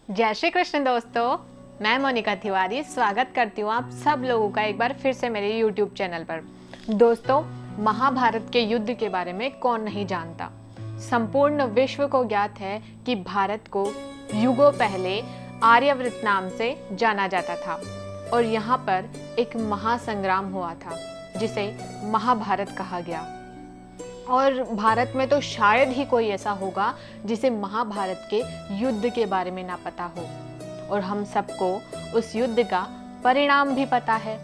जय श्री कृष्ण दोस्तों, मैं मोनिका तिवारी स्वागत करती हूँ आप सब लोगों का एक बार फिर से मेरे YouTube चैनल पर। दोस्तों, महाभारत के युद्ध के बारे में कौन नहीं जानता। संपूर्ण विश्व को ज्ञात है कि भारत को युगों पहले आर्यव्रत नाम से जाना जाता था और यहाँ पर एक महासंग्राम हुआ था जिसे महाभारत कहा गया। और भारत में तो शायद ही कोई ऐसा होगा जिसे महाभारत के युद्ध के बारे में ना पता हो, और हम सबको उस युद्ध का परिणाम भी पता है।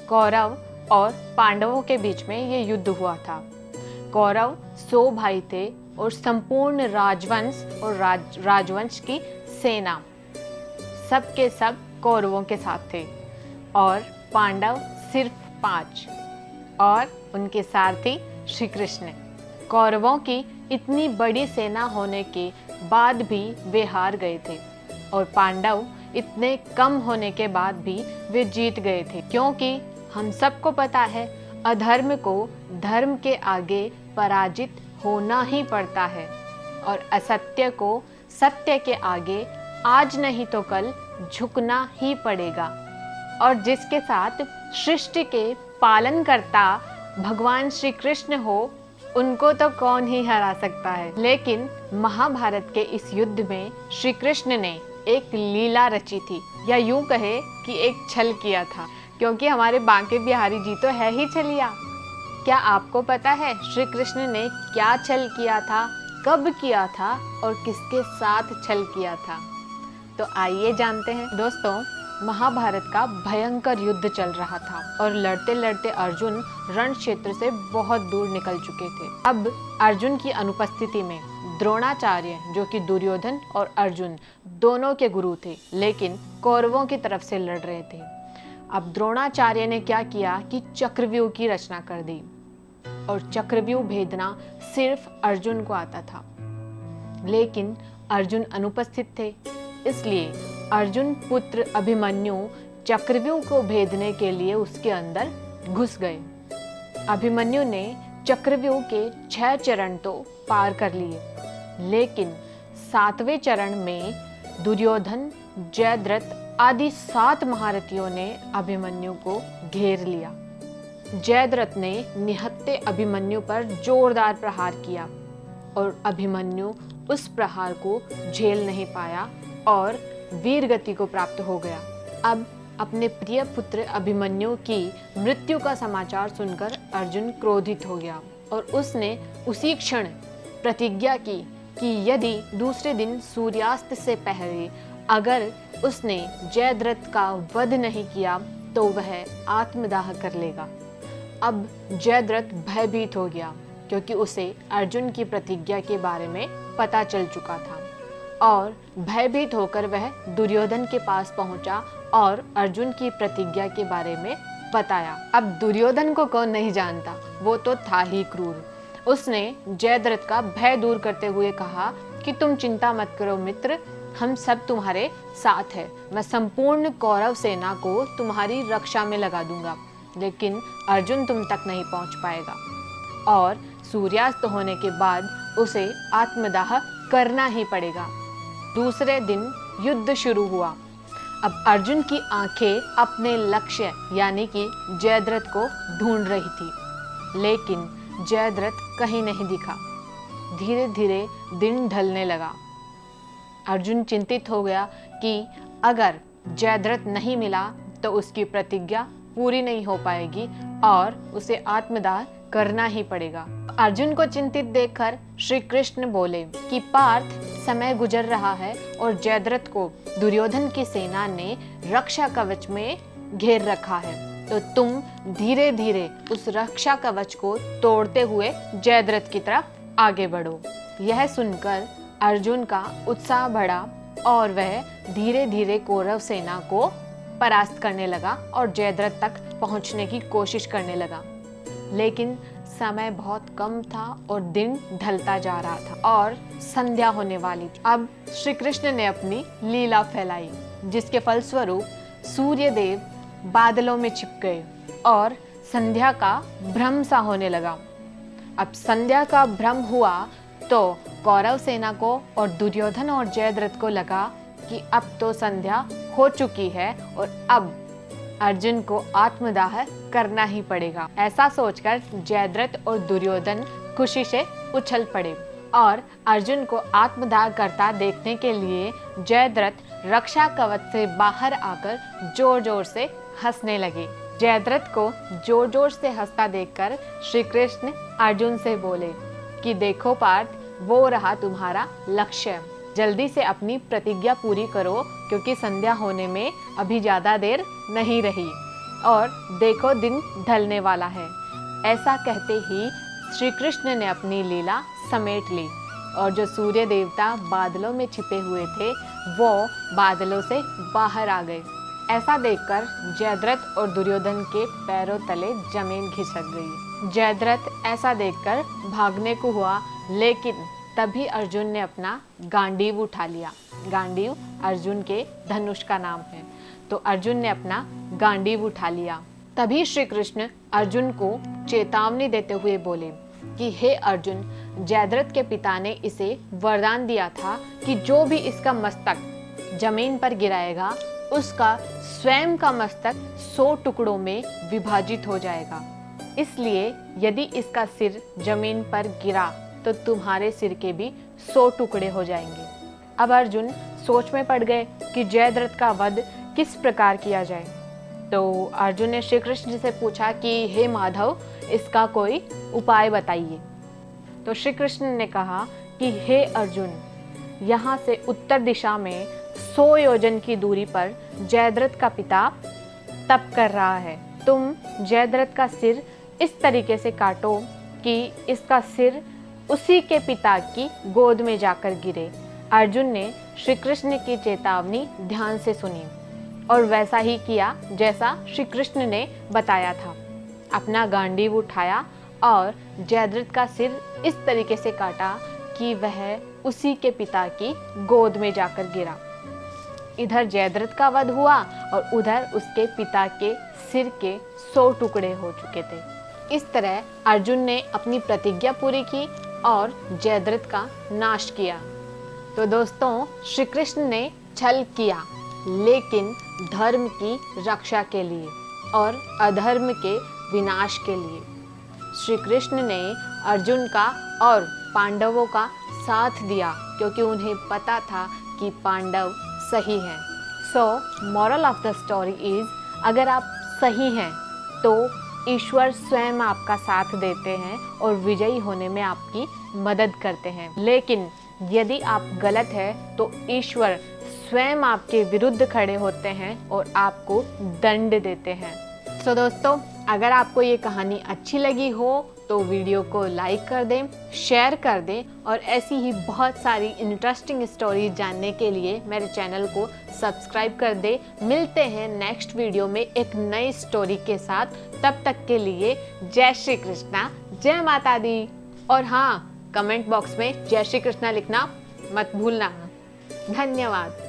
कौरव और पांडवों के बीच में ये युद्ध हुआ था। कौरव 100 भाई थे और संपूर्ण राजवंश और राजवंश की सेना सब के सब कौरवों के साथ थे, और पांडव सिर्फ 5 और उनके सारथी श्री कृष्ण। कौरवों की इतनी बड़ी सेना होने के बाद भी वे हार गए थे, और पांडव इतने कम होने के बाद भी वे जीत गए थे, क्योंकि हम सबको पता है अधर्म को धर्म के आगे पराजित होना ही पड़ता है, और असत्य को सत्य के आगे आज नहीं तो कल झुकना ही पड़ेगा। और जिसके साथ सृष्टि के पालनकर्ता भगवान श्री कृष्ण हो, उनको तो कौन ही हरा सकता है। लेकिन महाभारत के इस युद्ध में श्री कृष्ण ने एक लीला रची थी, या यूं कहे कि एक छल किया था, क्योंकि हमारे बांके बिहारी जी तो है ही छलिया। क्या आपको पता है श्री कृष्ण ने क्या छल किया था, कब किया था और किसके साथ छल किया था? तो आइए जानते हैं। दोस्तों, महाभारत का भयंकर युद्ध चल रहा था और लड़ते लड़ते अर्जुन रण क्षेत्र से बहुत दूर निकल चुके थे। अब अर्जुन की अनुपस्थिति में द्रोणाचार्य, जो कि दुर्योधन और अर्जुन दोनों के गुरु थे, लेकिन कौरवों की तरफ से लड़ रहे थे। अब द्रोणाचार्य ने क्या किया कि चक्रव्यूह की रचना कर दी, और चक्रव्यूह भेदना सिर्फ अर्जुन को आता था, लेकिन अर्जुन अनुपस्थित थे। इसलिए अर्जुन पुत्र अभिमन्यु चक्रव्यूह को भेदने के लिए उसके अंदर घुस गए। अभिमन्यु ने चक्रव्यूह के 6 चरण तो पार कर लिए, लेकिन 7वें चरण में दुर्योधन, जयद्रथ आदि 7 महारथियों ने अभिमन्यु को घेर लिया। जयद्रथ ने निहत्थे अभिमन्यु पर जोरदार प्रहार किया, और अभिमन्यु उस प्रहार को झेल नहीं पाया और वीर गति को प्राप्त हो गया। अब अपने प्रिय पुत्र अभिमन्यु की मृत्यु का समाचार सुनकर अर्जुन क्रोधित हो गया, और उसने उसी क्षण प्रतिज्ञा की कि यदि दूसरे दिन सूर्यास्त से पहले अगर उसने जयद्रथ का वध नहीं किया तो वह आत्मदाह कर लेगा। अब जयद्रथ भयभीत हो गया, क्योंकि उसे अर्जुन की प्रतिज्ञा के बारे में पता चल चुका था, और भयभीत होकर वह दुर्योधन के पास पहुंचा और अर्जुन की प्रतिज्ञा के बारे में बताया। अब दुर्योधन को कौन नहीं जानता, वो तो था ही क्रूर। उसने जयद्रथ का भय दूर करते हुए कहा कि तुम चिंता मत करो मित्र, हम सब तुम्हारे साथ हैं। मैं संपूर्ण कौरव सेना को तुम्हारी रक्षा में लगा दूंगा, लेकिन अर्जुन तुम तक नहीं पहुंच पाएगा, और सूर्यास्त होने के बाद उसे आत्मदाह करना ही पड़ेगा। दूसरे दिन युद्ध शुरू हुआ। अब अर्जुन की आंखें अपने लक्ष्य यानी कि जयद्रथ को ढूंढ रही थी, लेकिन जयद्रथ कहीं नहीं दिखा। धीरे धीरे दिन ढलने लगा। अर्जुन चिंतित हो गया कि अगर जयद्रथ नहीं मिला तो उसकी प्रतिज्ञा पूरी नहीं हो पाएगी और उसे आत्मदाह करना ही पड़ेगा। अर्जुन को चिंतित देखकर श्री कृष्ण बोले कि पार्थ, समय गुजर रहा है और जयद्रथ को दुर्योधन की सेना ने रक्षा कवच में घेर रखा है, तो तुम धीरे धीरे उस रक्षा कवच को तोड़ते हुए जयद्रथ की तरफ आगे बढ़ो। यह सुनकर अर्जुन का उत्साह बढ़ा और वह धीरे धीरे कौरव सेना को परास्त करने लगा और जयद्रथ तक पहुंचने की कोशिश करने लगा। लेकिन समय बहुत कम था और दिन ढलता जा रहा था और संध्या होने वाली थी। अब श्री कृष्ण ने अपनी लीला फैलाई, जिसके फलस्वरूप सूर्य देव बादलों में छिप गए और संध्या का भ्रम सा होने लगा। अब संध्या का भ्रम हुआ तो कौरव सेना को और दुर्योधन और जयद्रथ को लगा कि अब तो संध्या हो चुकी है और अब अर्जुन को आत्मदाह करना ही पड़ेगा। ऐसा सोचकर जयद्रथ और दुर्योधन खुशी से उछल पड़े और अर्जुन को आत्मदाह करता देखने के लिए जयद्रथ रक्षा कवच से बाहर आकर जोर जोर से हंसने लगे। जयद्रथ को जोर जोर से हंसता देखकर श्री कृष्ण अर्जुन से बोले कि देखो पार्थ, वो रहा तुम्हारा लक्ष्य। जल्दी से अपनी प्रतिज्ञा पूरी करो क्योंकि संध्या होने में अभी ज्यादा देर नहीं रही और देखो दिन ढलने वाला है। ऐसा कहते ही श्री कृष्ण ने अपनी लीला समेट ली और जो सूर्य देवता बादलों में छिपे हुए थे वो बादलों से बाहर आ गए। ऐसा देखकर जयद्रथ और दुर्योधन के पैरों तले जमीन खिसक गई। जयद्रथ ऐसा देखकर भागने को हुआ, लेकिन तभी अर्जुन ने अपना गांडीव उठा लिया। गांडीव अर्जुन के धनुष का नाम है, तो अर्जुन ने अपना गांडीव उठा लिया। तभी श्री कृष्ण अर्जुन को चेतावनी देते हुए बोले कि हे अर्जुन, जयद्रथ के पिता ने इसे वरदान दिया था कि जो भी इसका मस्तक जमीन पर गिराएगा उसका स्वयं का मस्तक 100 टुकड़ों में विभाजित हो जाएगा। इसलिए यदि इसका सिर जमीन पर गिरा तो तुम्हारे सिर के भी 100 टुकड़े हो जाएंगे। अब अर्जुन सोच में पड़ गए कि जयद्रथ का वध किस प्रकार किया जाए। तो अर्जुन ने श्री कृष्ण से पूछा कि हे माधव, इसका कोई उपाय बताइए। तो श्री कृष्ण ने कहा कि हे अर्जुन, यहाँ से उत्तर दिशा में 100 योजन की दूरी पर जयद्रथ का पिता तप कर रहा है। तुम जयद्रथ का सिर इस तरीके से काटो कि इसका सिर उसी के पिता की गोद में जाकर गिरे। अर्जुन ने श्री कृष्ण की चेतावनी ध्यान से सुनी और वैसा ही किया जैसा श्री कृष्ण ने बताया था। अपना गांडीव उठाया और जयद्रथ का सिर इस तरीके से काटा कि वह उसी के पिता की गोद में जाकर गिरा। इधर जयद्रथ का वध हुआ और उधर उसके पिता के सिर के 100 टुकड़े हो चुके थे। इस तरह अर्जुन ने अपनी प्रतिज्ञा पूरी की और जयद्रथ का नाश किया। तो दोस्तों, श्री कृष्ण ने छल किया, लेकिन धर्म की रक्षा के लिए और अधर्म के विनाश के लिए। श्री कृष्ण ने अर्जुन का और पांडवों का साथ दिया क्योंकि उन्हें पता था कि पांडव सही हैं। So moral of the story is, अगर आप सही हैं तो ईश्वर स्वयं आपका साथ देते हैं और विजयी होने में आपकी मदद करते हैं। लेकिन यदि आप गलत हैं तो ईश्वर स्वयं आपके विरुद्ध खड़े होते हैं और आपको दंड देते हैं। सो दोस्तों, अगर आपको ये कहानी अच्छी लगी हो तो वीडियो को लाइक कर दें, शेयर कर दें और ऐसी ही बहुत सारी इंटरेस्टिंग स्टोरीज जानने के लिए मेरे चैनल को सब्सक्राइब कर दें। मिलते हैं नेक्स्ट वीडियो में एक नई स्टोरी के साथ। तब तक के लिए जय श्री कृष्णा, जय माता दी। और हाँ, कमेंट बॉक्स में जय श्री कृष्णा लिखना मत भूलना। धन्यवाद।